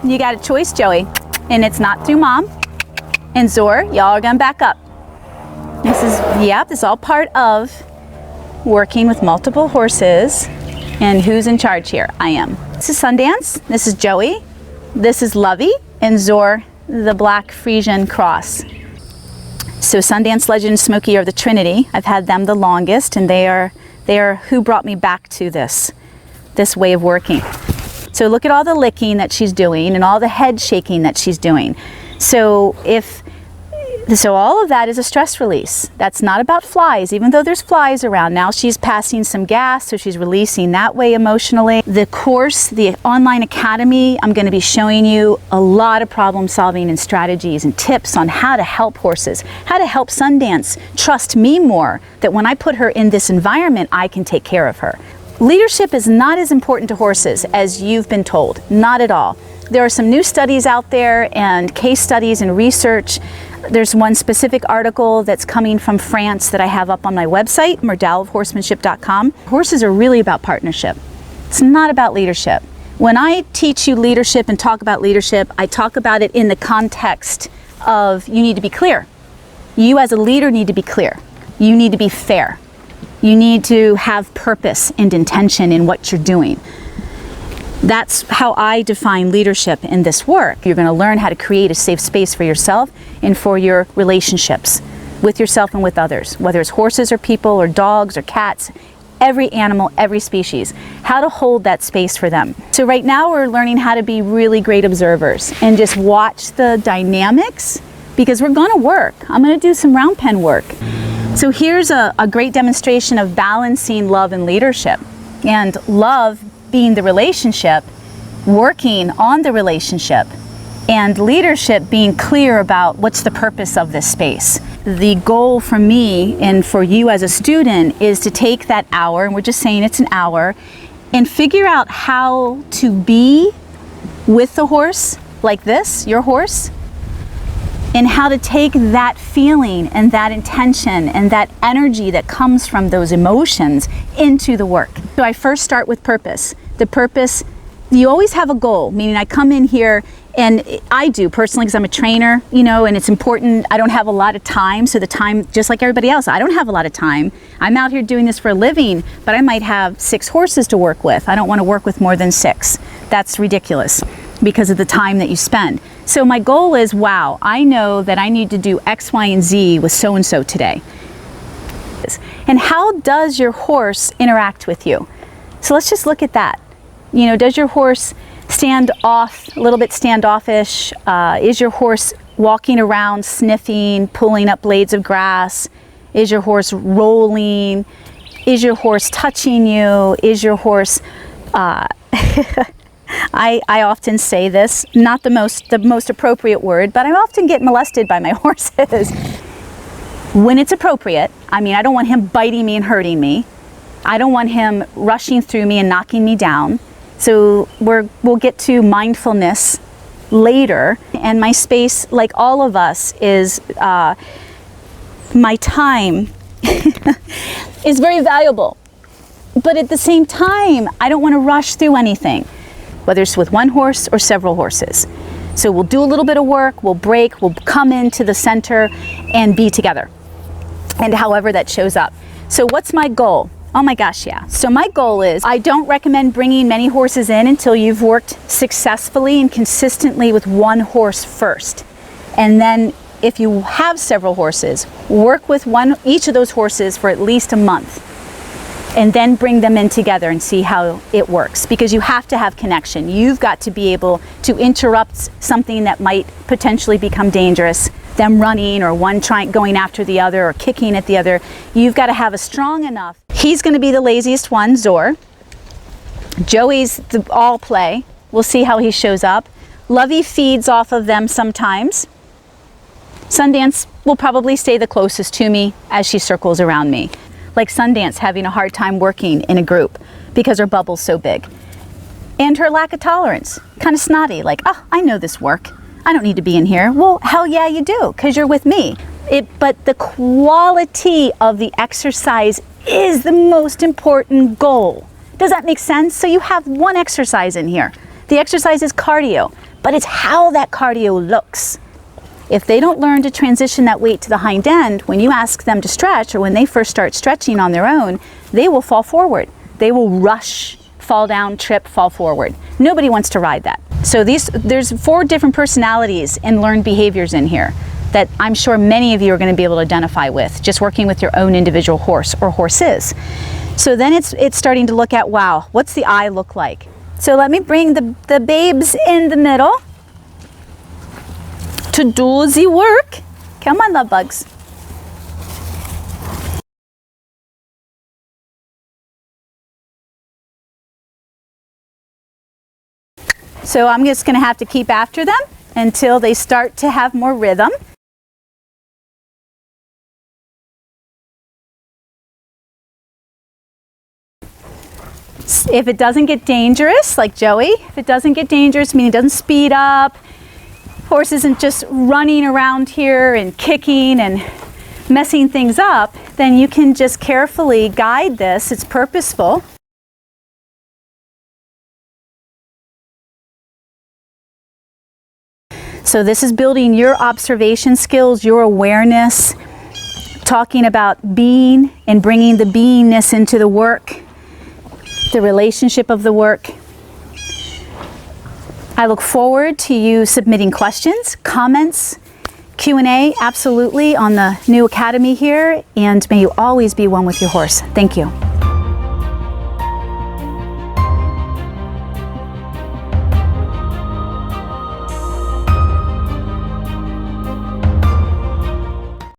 you got a choice, Joey, and it's not through mom. And Zor, y'all are gonna back up. This is all part of working with multiple horses. And who's in charge here? I am. This is Sundance, this is Joey, this is Lovey, and Zor, the black Frisian cross. So Sundance, Legend, and Smokey are the Trinity. I've had them the longest, and they are who brought me back to this way of working. So look at all the licking that she's doing and all the head shaking that she's doing. So all of that is a stress release. That's not about flies, even though there's flies around. Now she's passing some gas, so she's releasing that way emotionally. The course, the online academy, I'm going to be showing you a lot of problem solving and strategies and tips on how to help horses, how to help Sundance trust me more, that when I put her in this environment, I can take care of her. Leadership is not as important to horses as you've been told, not at all. There are some new studies out there and case studies and research. There's one specific article that's coming from France that I have up on my website, merdalofhorsemanship.com. Horses are really about partnership. It's not about leadership. When I teach you leadership and talk about leadership, I talk about it in the context of you need to be clear. You as a leader need to be clear. You need to be fair. You need to have purpose and intention in what you're doing. That's how I define leadership in this work. You're going to learn how to create a safe space for yourself and for your relationships with yourself and with others, whether it's horses or people or dogs or cats, every animal, every species, how to hold that space for them. So right now we're learning how to be really great observers and just watch the dynamics, because we're going to work. I'm going to do some round pen work. So here's a great demonstration of balancing love and leadership. And love being the relationship, working on the relationship, and leadership being clear about what's the purpose of this space. The goal for me and for you as a student is to take that hour, and we're just saying it's an hour, and figure out how to be with the horse like this, your horse, and how to take that feeling and that intention and that energy that comes from those emotions into the work. So I first start with purpose. The purpose, you always have a goal, meaning I come in here, and I do personally because I'm a trainer, and it's important. I don't have a lot of time, so the time, just like everybody else, I don't have a lot of time. I'm out here doing this for a living, but I might have 6 horses to work with. I don't want to work with more than 6. That's ridiculous because of the time that you spend. So my goal is, wow, I know that I need to do X, Y, and Z with so-and-so today. And how does your horse interact with you? So let's just look at that. Does your horse stand off, a little bit standoffish? Is your horse walking around, sniffing, pulling up blades of grass? Is your horse rolling? Is your horse touching you? Is your horse, I often say this, not the most appropriate word, but I often get molested by my horses. When it's appropriate, I don't want him biting me and hurting me. I don't want him rushing through me and knocking me down. So we'll get to mindfulness later. And my space, like all of us, is my time is very valuable. But at the same time, I don't want to rush through anything, whether it's with one horse or several horses. So we'll do a little bit of work, we'll break, we'll come into the center and be together. And however that shows up. So what's my goal? Oh my gosh, yeah. So my goal is, I don't recommend bringing many horses in until you've worked successfully and consistently with one horse first. And then if you have several horses, work with each of those horses for at least a month. And then bring them in together and see how it works. Because you have to have connection. You've got to be able to interrupt something that might potentially become dangerous. Them running, or one going after the other, or kicking at the other. You've got to have a strong enough. He's going to be the laziest one, Zor. Joey's the all play. We'll see how he shows up. Lovey feeds off of them sometimes. Sundance will probably stay the closest to me as she circles around me. Like Sundance having a hard time working in a group because her bubble's so big. And her lack of tolerance, kind of snotty, like, oh, I know this work. I don't need to be in here. Well, hell yeah, you do, because you're with me. But the quality of the exercise is the most important goal. Does that make sense? So you have one exercise in here. The exercise is cardio, but it's how that cardio looks. If they don't learn to transition that weight to the hind end, when you ask them to stretch or when they first start stretching on their own, they will fall forward. They will rush, fall down, trip, fall forward. Nobody wants to ride that. So there's 4 different personalities and learned behaviors in here that I'm sure many of you are going to be able to identify with, just working with your own individual horse or horses. So then it's starting to look at, wow, what's the eye look like? So let me bring the babes in the middle to do the work. Come on, love bugs. So I'm just going to have to keep after them until they start to have more rhythm. If it doesn't get dangerous, like Joey, if it doesn't get dangerous, meaning it doesn't speed up, horse isn't just running around here and kicking and messing things up, then you can just carefully guide this. It's purposeful. So this is building your observation skills, your awareness, talking about being and bringing the beingness into the work, the relationship of the work. I look forward to you submitting questions, comments, Q&A, absolutely, on the new academy here, and may you always be one with your horse. Thank you.